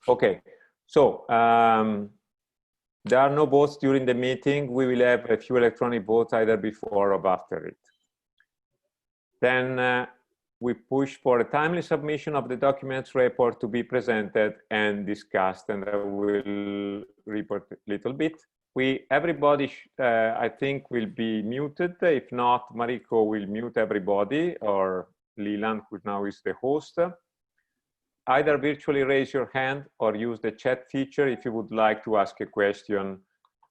Okay, so there are no votes during the meeting. We will have a few electronic votes either before or after it. Then we push for a timely submission of the documents report to be presented and discussed, and I will report a little bit. Everybody, I think, will be muted. If not, Mariko will mute everybody, or Leland, who now is the host. Either virtually raise your hand or use the chat feature if you would like to ask a question.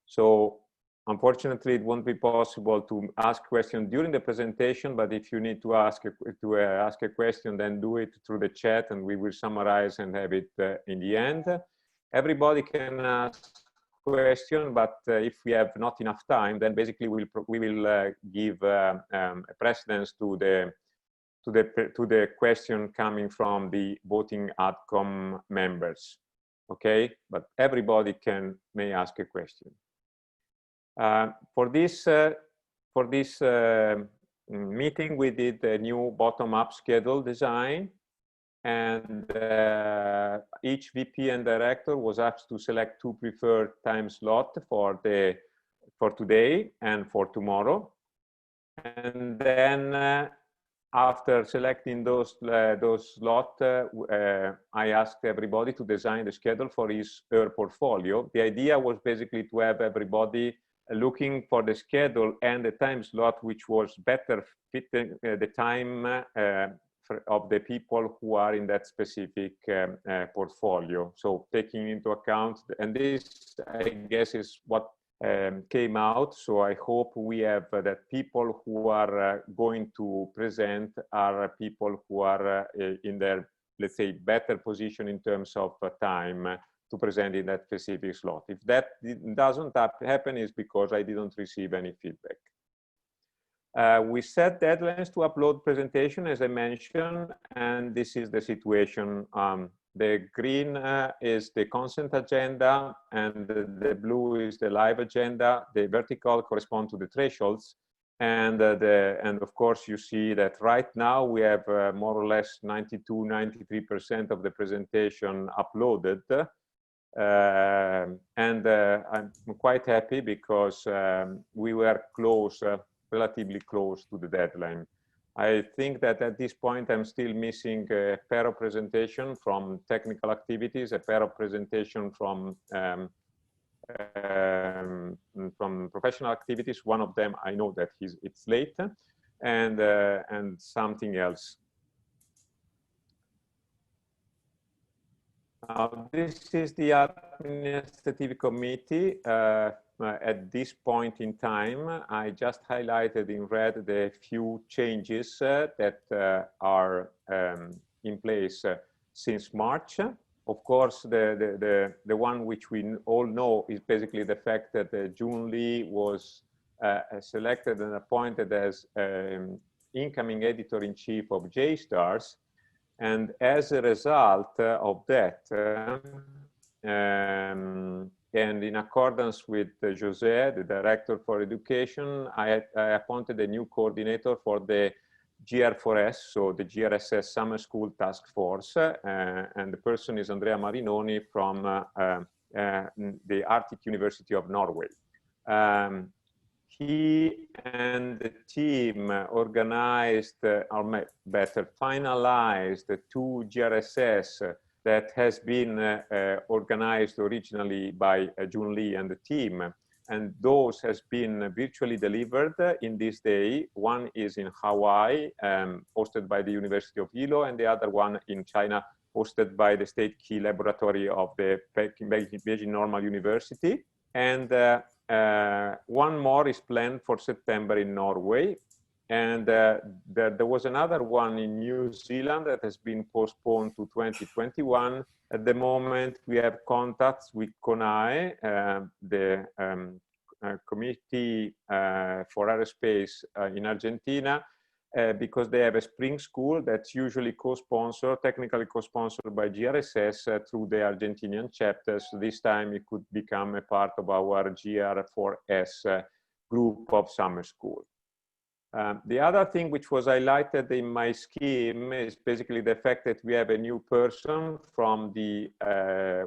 So unfortunately, it won't be possible to ask questions during the presentation, but if you need to ask a question, then do it through the chat and we will summarize and have it in the end. Everybody can ask question, but if we have not enough time, then basically we will give a precedence to the question coming from the voting outcome members. Okay, but everybody may ask a question. For this meeting, we did a new bottom-up schedule design, and each VP and director was asked to select 2 preferred time slots for today and for tomorrow. And then after selecting those slots, I asked everybody to design the schedule for her portfolio. The idea was basically to have everybody looking for the schedule and the time slot which was better fitting the time of the people who are in that specific portfolio. So taking into account, and this, I guess, is what came out. So I hope we have that people who are going to present are people who are in their, let's say, better position in terms of time to present in that specific slot. If that doesn't happen, is because I didn't receive any feedback. We set deadlines to upload presentation, as I mentioned, and this is the situation. The green is the consent agenda, and the blue is the live agenda. The vertical correspond to the thresholds, and of course you see that right now we have more or less 92–93% of the presentation uploaded, and I'm quite happy because we were close, relatively close to the deadline. I think that at this point I'm still missing a pair of presentation from technical activities, a pair of presentation from professional activities. One of them I know that it's late, and something else. This is the administrative committee. At this point in time, I just highlighted in red the few changes that are in place since March. Of course, the one which we all know is basically the fact that June Lee was selected and appointed as incoming editor-in-chief of JSTARS. And as a result of that, and in accordance with José, the Director for Education, I appointed a new coordinator for the GR4S, so the GRSS Summer School Task Force, and the person is Andrea Marinoni from the Arctic University of Norway. He and the team organized, or better, finalized the 2 GRSS that has been organized originally by June Lee and the team. And those has been virtually delivered in this day. One is in Hawaii, hosted by the University of Hilo, and the other one in China, hosted by the State Key Laboratory of the Beijing Normal University. And one more is planned for September in Norway. And there was another one in New Zealand that has been postponed to 2021. At the moment, we have contacts with CONAE, the Committee for Aerospace in Argentina, because they have a spring school that's usually co-sponsored, technically co-sponsored by GRSS through the Argentinian chapter. So this time it could become a part of our GR4S group of summer school. The other thing which was highlighted in my scheme is basically the fact that we have a new person from the,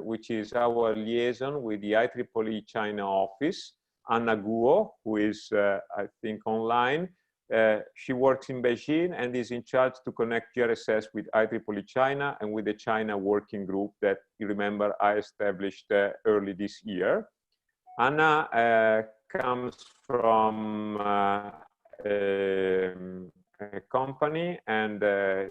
which is our liaison with the IEEE China office, Anna Guo, who is, I think, online. She works in Beijing and is in charge to connect GRSS with IEEE China and with the China working group that, you remember, I established early this year. Anna comes from a company, and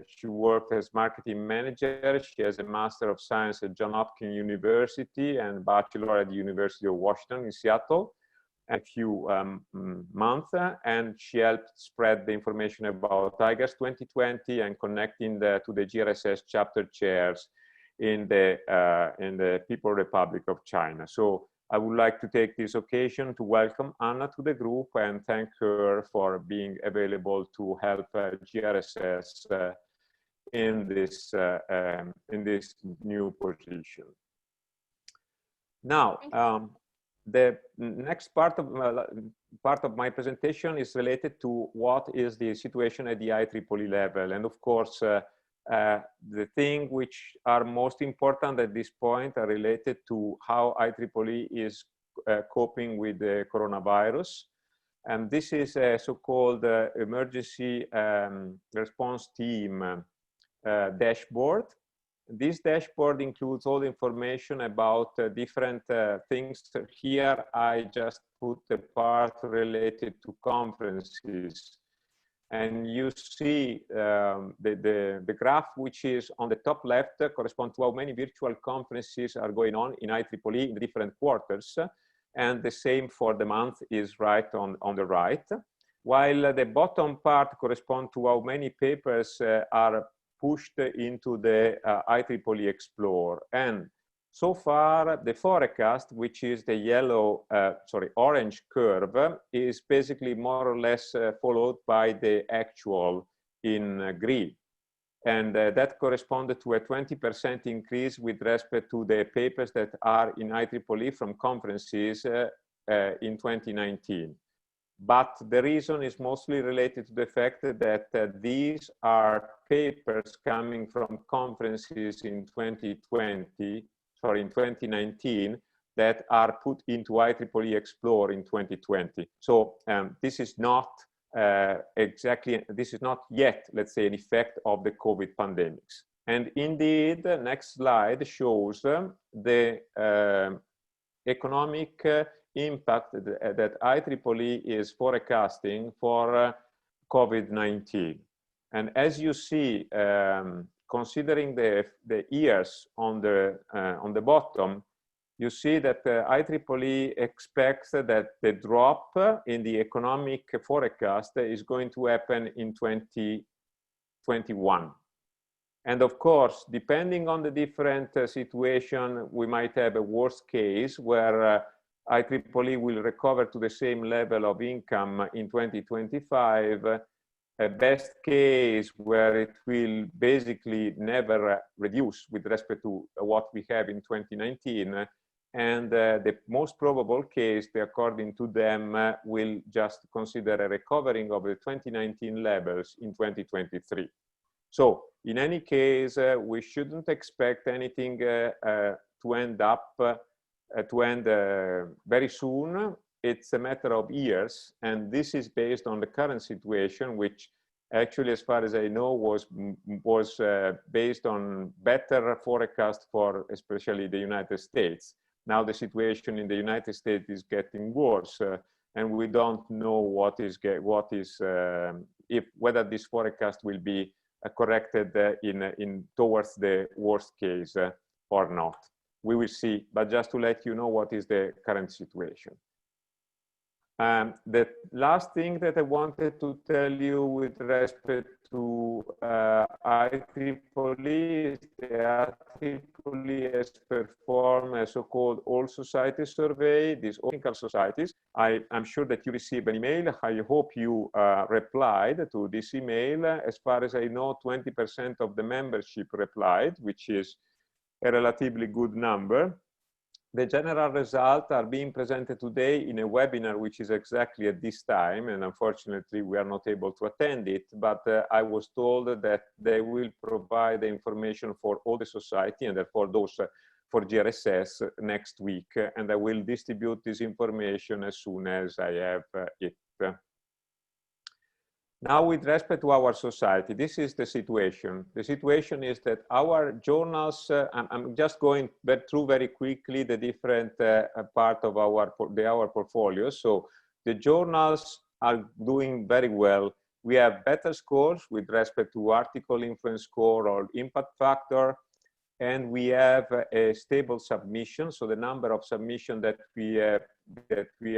she worked as marketing manager. She has a Master of Science at Johns Hopkins University and Bachelor at the University of Washington in Seattle. A few months, and she helped spread the information about IGAS 2020 and connecting to the GRSS chapter chairs in the People's Republic of China. So I would like to take this occasion to welcome Anna to the group and thank her for being available to help GRSS in this new position. Now, the next part of my presentation is related to what is the situation at the IEEE level, and of course, the thing which are most important at this point are related to how IEEE is coping with the coronavirus. And this is a so-called emergency response team dashboard. This dashboard includes all the information about different things. Here, I just put the part related to conferences. And you see the graph, which is on the top left, corresponds to how many virtual conferences are going on in IEEE in the different quarters. And the same for the month is right on the right. While the bottom part corresponds to how many papers are pushed into the IEEE Explore. And so far, the forecast, which is the yellow, orange curve, is basically more or less followed by the actual in green. And that corresponded to a 20% increase with respect to the papers that are in IEEE from conferences in 2019. But the reason is mostly related to the fact that these are papers coming from conferences in 2019 that are put into IEEE Explore in 2020. So this is not this is not yet, let's say, an effect of the COVID pandemics. And indeed, the next slide shows the economic impact that IEEE is forecasting for COVID-19. And as you see, considering the years on the bottom, you see that IEEE expects that the drop in the economic forecast is going to happen in 2021. And of course, depending on the different situation, we might have a worst case where IEEE will recover to the same level of income in 2025, a best case where it will basically never reduce with respect to what we have in 2019, and the most probable case, according to them, will just consider a recovering of the 2019 levels in 2023. So in any case, we shouldn't expect anything to end very soon. It's a matter of years, and this is based on the current situation, which actually, as far as I know, was based on better forecast for especially the United States. Now the situation in the United States is getting worse, and we don't know whether this forecast will be corrected towards the worst case or not. We will see, but just to let you know what is the current situation. The last thing that I wanted to tell you with respect to IEEE is the IEEE has performed a so-called All Societies survey, these technical societies. I'm sure that you received an email. I hope you replied to this email. As far as I know, 20% of the membership replied, which is a relatively good number. The general results are being presented today in a webinar, which is exactly at this time, and unfortunately we are not able to attend it, but I was told that they will provide the information for all the society and therefore those for GRSS next week, and I will distribute this information as soon as I have it. Now, with respect to our society, this is the situation. The situation is that our journals, I'm just going through very quickly the different part of our portfolio. So the journals are doing very well. We have better scores with respect to article influence score or impact factor, and we have a stable submission. So the number of submissions that we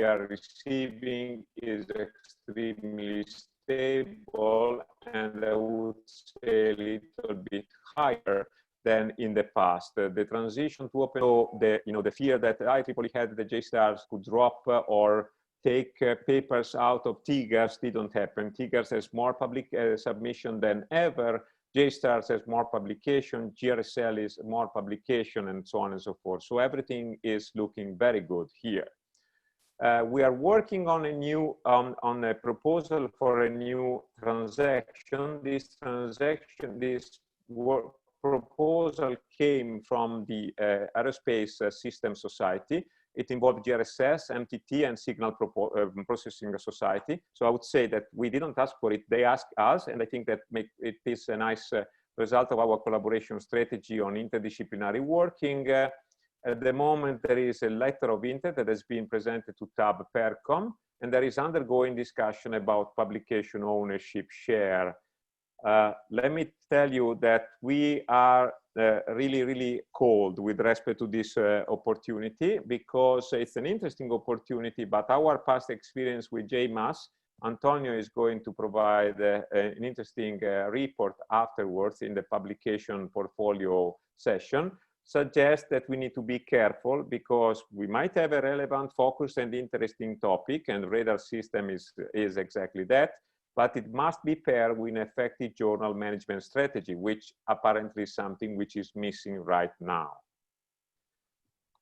are receiving is extremely stable, and I would say a little bit higher than in the past. The transition to open, so the fear that IEEE had the JSTARS could drop or take papers out of TIGARS didn't happen. TIGARS has more public submission than ever. JSTARS has more publication, GRSL is more publication, and so on and so forth. So everything is looking very good here. We are working on a proposal for a new transaction. This proposal came from the Aerospace Systems Society. It involved GRSS, MTT, and Signal Processing Society. So I would say that we didn't ask for it, they asked us, and I think that it is a nice result of our collaboration strategy on interdisciplinary working. At the moment, there is a letter of intent that has been presented to TAB PERCOM, and there is undergoing discussion about publication ownership share. Let me tell you that we are really cold with respect to this opportunity, because it's an interesting opportunity, but our past experience with JMAS, Antonio is going to provide an interesting report afterwards in the publication portfolio session, suggests that we need to be careful, because we might have a relevant, focused, and interesting topic, and radar system is exactly that, but it must be paired with an effective journal management strategy, which apparently is something which is missing right now.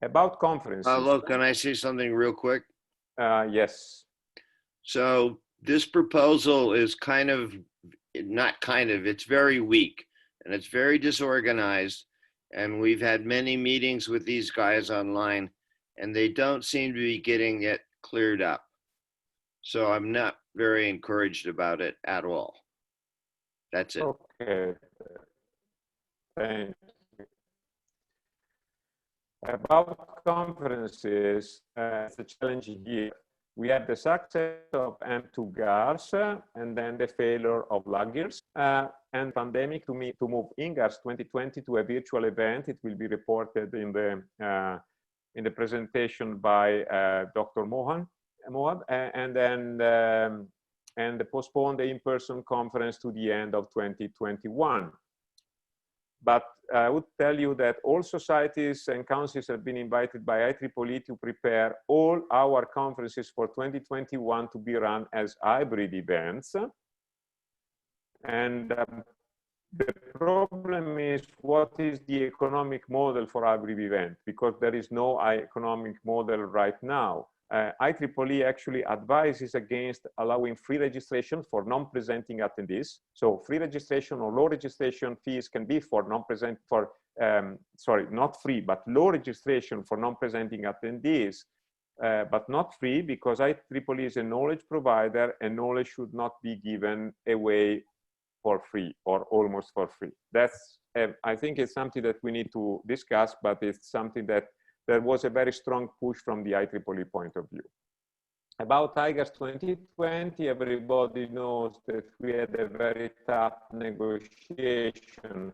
About conferences. Look, can I say something real quick? Yes. So this proposal is it's very weak, and it's very disorganized. And we've had many meetings with these guys online, and they don't seem to be getting it cleared up. So I'm not very encouraged about it at all. That's it. Okay. Thank you. About conferences, it's a challenging year. We had the success of M2 GARS and then the failure of LAGIRS and pandemic to move INGARS 2020 to a virtual event. It will be reported in the presentation by Dr. Mohan, and postpone the in-person conference to the end of 2021. But I would tell you that all societies and councils have been invited by IEEE to prepare all our conferences for 2021 to be run as hybrid events. And the problem is, what is the economic model for hybrid event? Because there is no economic model right now. IEEE actually advises against allowing free registration for non-presenting attendees. So free registration or low registration fees can be for non-present, not free, but low registration for non-presenting attendees, but not free, because IEEE is a knowledge provider, and knowledge should not be given away for free or almost for free. That's, I think it's something that we need to discuss, but it's something that there was a very strong push from the IEEE point of view. About IGAS 2020, everybody knows that we had a very tough negotiation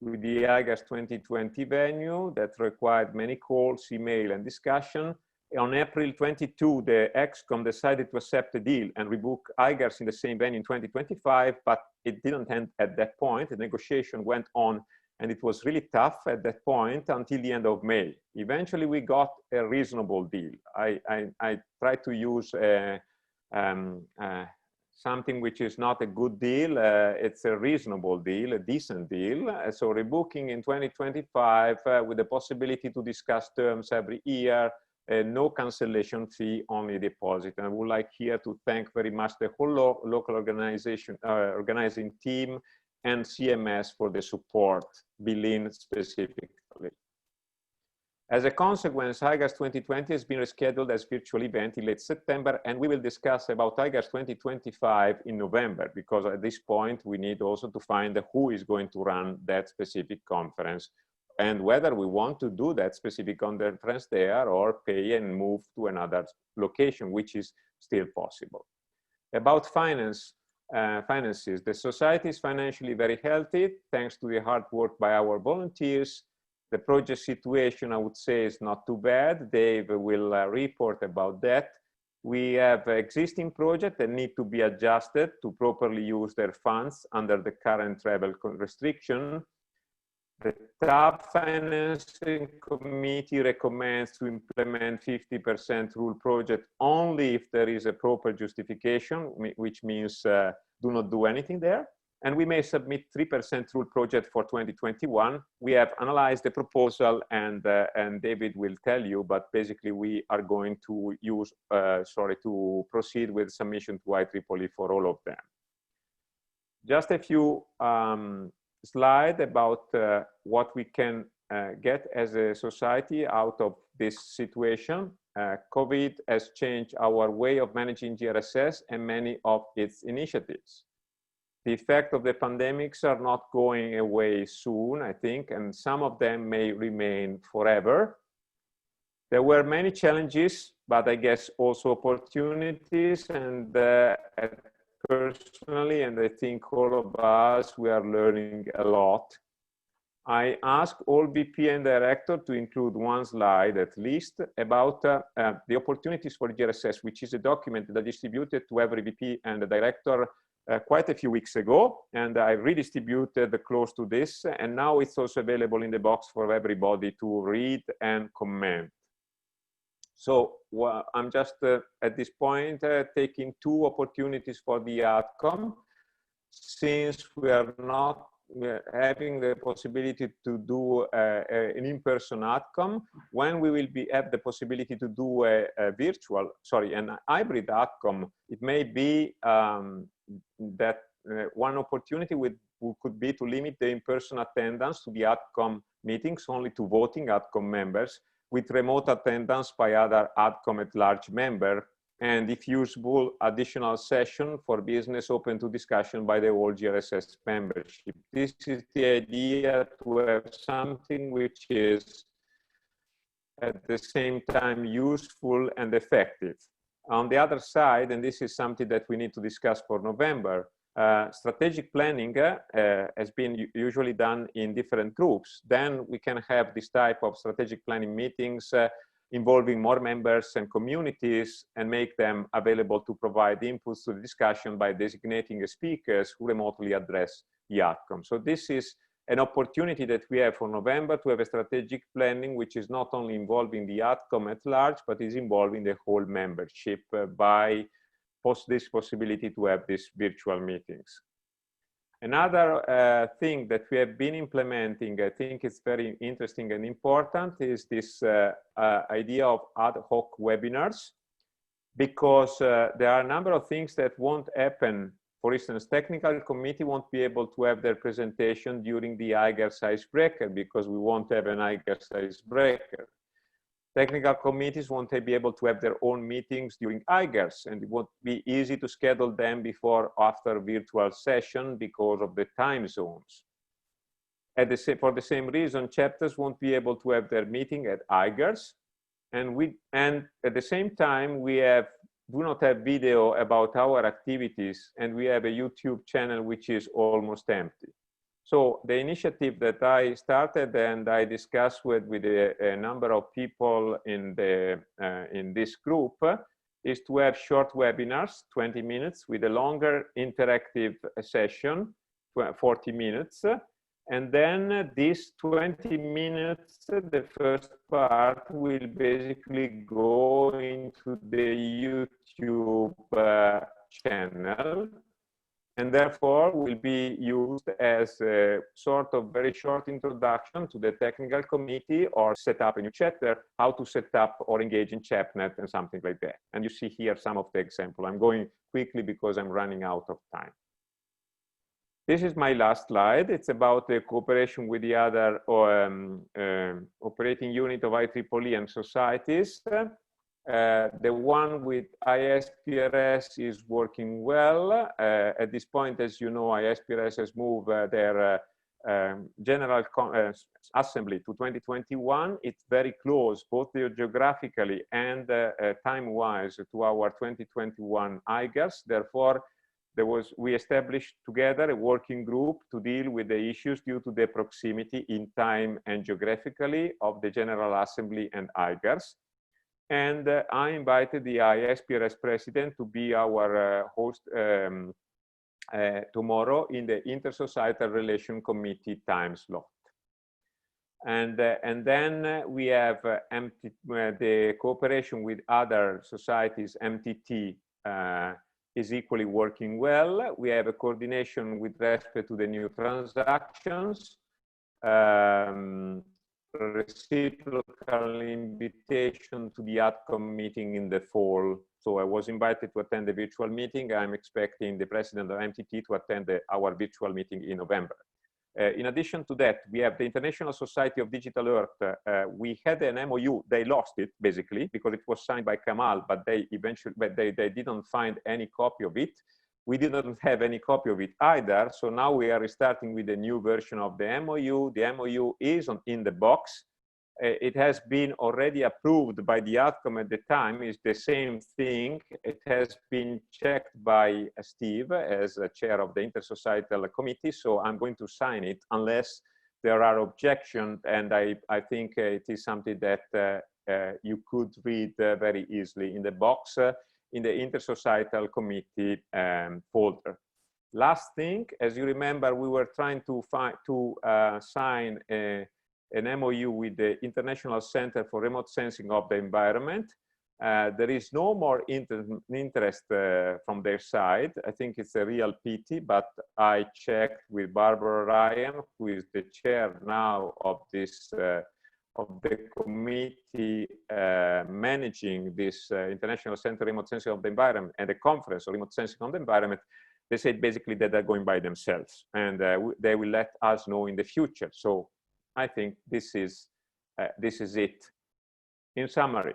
with the IGAS 2020 venue that required many calls, email, and discussion. On April 22, the EXCOM decided to accept the deal and rebook IGAS in the same venue in 2025, but it didn't end at that point. The negotiation went on, and it was really tough at that point until the end of May. Eventually, we got a reasonable deal. I tried to use something which is not a good deal, it's a reasonable deal, a decent deal. So rebooking in 2025 with the possibility to discuss terms every year, no cancellation fee, only deposit. And I would like here to thank very much the whole local organization, organizing team and CMS for the support, Bilin specifically. As a consequence, IGAS 2020 has been rescheduled as virtual event in late September, and we will discuss about IGAS 2025 in November, because at this point we need also to find who is going to run that specific conference and whether we want to do that specific conference there or pay and move to another location, which is still possible. About finances, the society is financially very healthy thanks to the hard work by our volunteers. The project situation, I would say, is not too bad. Dave will report about that. We have existing projects that need to be adjusted to properly use their funds under the current travel restriction. The TAB Financing Committee recommends to implement 50% rule project only if there is a proper justification, which means do not do anything there. And we may submit 3% rule project for 2021. We have analyzed the proposal, and David will tell you, but basically we are going to use, to proceed with submission to IEEE for all of them. Just a few slides about what we can get as a society out of this situation. COVID has changed our way of managing GRSS and many of its initiatives. The effect of the pandemics are not going away soon, I think, and some of them may remain forever. There were many challenges, but I guess also opportunities, and personally, and I think all of us, we are learning a lot. I asked all VP and director to include one slide at least about the opportunities for GRSS, which is a document that I distributed to every VP and the director quite a few weeks ago, and I redistributed close to this, and now it's also available in the box for everybody to read and comment. So I'm just at this point taking two opportunities for the outcome, since we are not having the possibility to do an in-person outcome. When we will have the possibility to do an hybrid outcome, it may be that one opportunity could be to limit the in-person attendance to the outcome meetings only to voting outcome members, with remote attendance by other outcome at large member, and if usable, additional session for business open to discussion by the whole GRSS membership. This is the idea, to have something which is at the same time useful and effective. On the other side, and this is something that we need to discuss for November, strategic planning has been usually done in different groups. Then we can have this type of strategic planning meetings involving more members and communities, and make them available to provide inputs to the discussion by designating speakers who remotely address the outcome. So this is an opportunity that we have for November to have a strategic planning which is not only involving the outcome at large, but is involving the whole membership by this possibility to have these virtual meetings. Another thing that we have been implementing, I think it's very interesting and important, is this idea of ad hoc webinars, because there are a number of things that won't happen. For instance, technical committee won't be able to have their presentation during the IGRS icebreaker because we won't have an IGRS icebreaker. Technical committees won't be able to have their own meetings during IGRS, and it won't be easy to schedule them before or after virtual session because of the time zones. For the same reason, chapters won't be able to have their meeting at IGRS, and at the same time we do not have video about our activities, and we have a YouTube channel which is almost empty. So the initiative that I started and I discussed with a number of people in this group is to have short webinars, 20 minutes, with a longer interactive session, 40 minutes. And then this 20 minutes, the first part will basically go into the YouTube channel, and therefore will be used as a sort of very short introduction to the technical committee, or set up a new chapter, how to set up or engage in CHAPNet and something like that. And you see here some of the examples. I'm going quickly because I'm running out of time. This is my last slide. It's about the cooperation with the other operating unit of IEEE and societies. The one with ISPRS is working well. At this point, as you know, ISPRS has moved their General Assembly to 2021. It's very close, both geographically and time-wise, to our 2021 IGRS. Therefore, we established together a working group to deal with the issues due to the proximity in time and geographically of the General Assembly and IGRS. And I invited the ISPRS president to be our host tomorrow in the Intersocietal Relation Committee time slot. And then we have the cooperation with other societies. MTT is equally working well. We have a coordination with respect to the new transactions. Reciprocal invitation to the ADCOM meeting in the fall. So I was invited to attend the virtual meeting. I'm expecting the president of MTT to attend our virtual meeting in November. In addition to that, we have the International Society of Digital Earth. We had an MOU. They lost it basically because it was signed by Kamal, but they didn't find any copy of it. We didn't have any copy of it either. So now we are restarting with a new version of the MOU. The MOU is in the box. It has been already approved by the ADCOM at the time. It's the same thing. It has been checked by Steve as chair of the Intersocietal Committee. So I'm going to sign it unless there are objections. And I think it is something that you could read very easily in the box. In the Intersocietal Committee folder. Last thing, as you remember, we were trying to sign an MOU with the International Center for Remote Sensing of the Environment. There is no more interest from their side. I think it's a real pity, but I checked with Barbara Ryan, who is the chair now of this of the committee managing this International Center Remote Sensing of the Environment and the Conference of Remote Sensing on the Environment. They said basically that they're going by themselves, and they will let us know in the future. So I think this is it. In summary,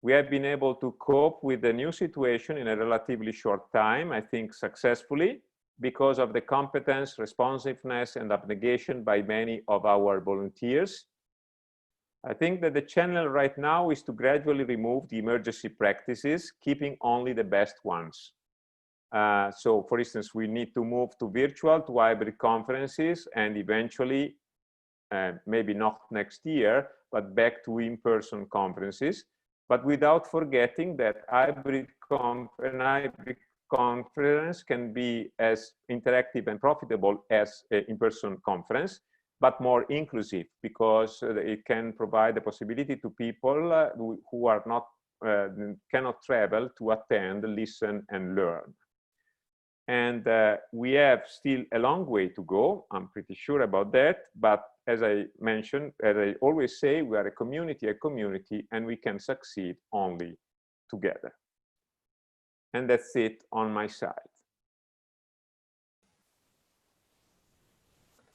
we have been able to cope with the new situation in a relatively short time, I think successfully, because of the competence, responsiveness, and abnegation by many of our volunteers. I think that the channel right now is to gradually remove the emergency practices, keeping only the best ones. So, for instance, we need to move to virtual, to hybrid conferences, and eventually, maybe not next year, but back to in-person conferences, but without forgetting that hybrid conference can be as interactive and profitable as an in-person conference, but more inclusive, because it can provide the possibility to people who are not cannot travel to attend, listen, and learn. And we have still a long way to go. I'm pretty sure about that. But as I mentioned, as I always say, we are a community, and we can succeed only together. And that's it on my side.